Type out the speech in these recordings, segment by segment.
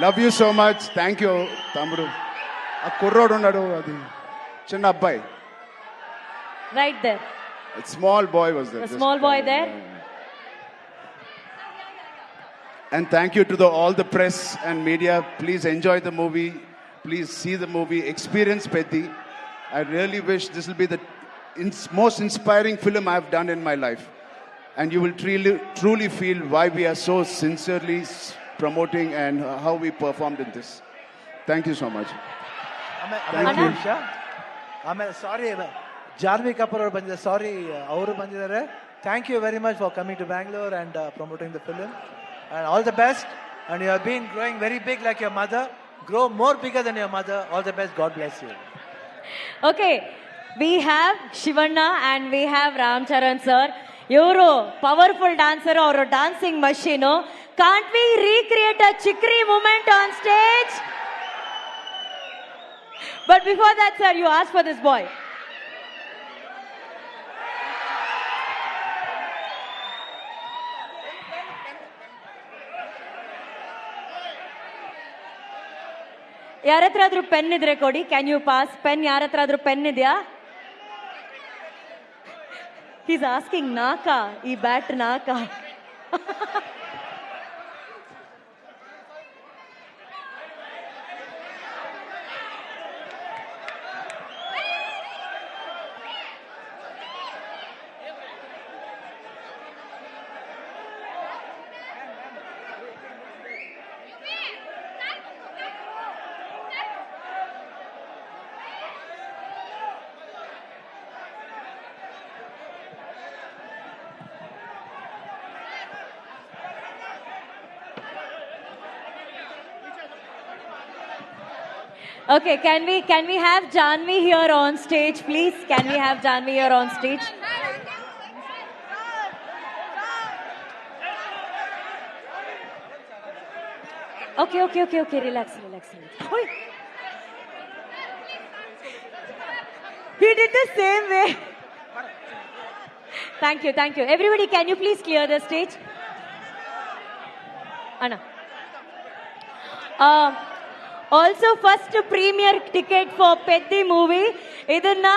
Love you so much. Thank you తమ్ముడు. ఆ కుర్రోడు ఉన్నాడు, అది చిన్న అబ్బాయి. Right there. A small boy was there. The small boy there. And thank you to all the press and media. Please enjoy the movie. Please see the movie. Experience Pethi. I really wish this will be the most inspiring film I've done in my life. And you will truly feel why we are so sincerely promoting and how we performed in this. Thank you so much. Thank you. Sorry, Janhvi Kapoor ಅವರು ಬಂದಿದ್ದಾರೆ. ಸಾರಿ, ಅವರು ಬಂದಿದ್ದಾರೆ. Thank you very much for coming to Bangalore and promoting the film. And all the best. And you have been growing very big like your mother. Grow more bigger than your mother. All the best. God bless you. Okay, we have Shivanna and we have Ramcharan sir. Yoro powerful dancer or dancing machine. Can't we recreate a chikri moment on stage? But before that, sir, you asked for this boy. ಯಾರ ಹತ್ರ ಆದ್ರೂ pen ಇದ್ರೆ ಕೊಡಿ. Can you pass pen? ಯಾರ ಹತ್ರ ಆದ್ರೂ pen ಇದೆಯಾ? Is asking ನಾಕ, ಈ ಬ್ಯಾಟ್ ನಾಕ. Okay, can we have Janhvi here on stage, please? Can we have Janhvi here on stage? Okay. Relax. Oi. He did the same way. Thank you. Everybody, can you please clear the stage? Anna. Also first premier ticket for Pethi movie. ಇದನ್ನ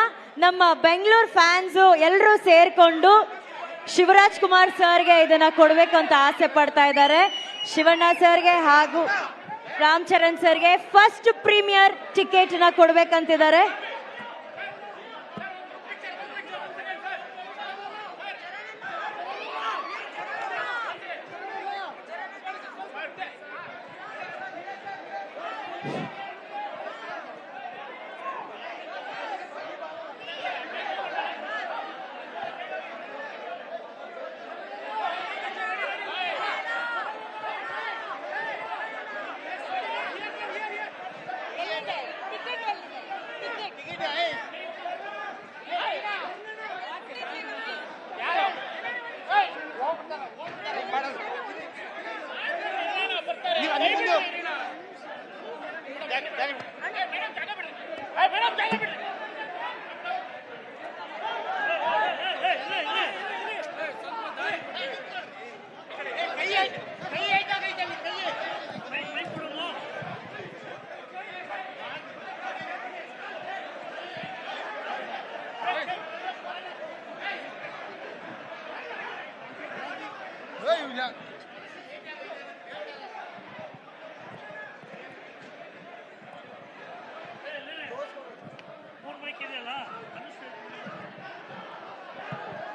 ನಮ್ಮ Bengaluru fans ಎಲ್ಲರೂ ಸೇರ್ಕೊಂಡು ಶಿವರಾಜ್ ಕುಮಾರ್ ಸರ್ಗೆ ಇದನ್ನ ಕೊಡಬೇಕು ಅಂತ ಆಸೆ ಪಡ್ತಾ ಇದ್ದಾರೆ. ಶಿವಣ್ಣ ಸರ್ಗೆ ಹಾಗೂ ರಾಮಚರಣ್ ಸರ್ಗೆ ಫಸ್ಟ್ ಪ್ರೀಮಿಯರ್ ಟಿಕೆಟ್ ನ ಕೊಡ್ಬೇಕಂತಿದ್ದಾರೆ. Hey,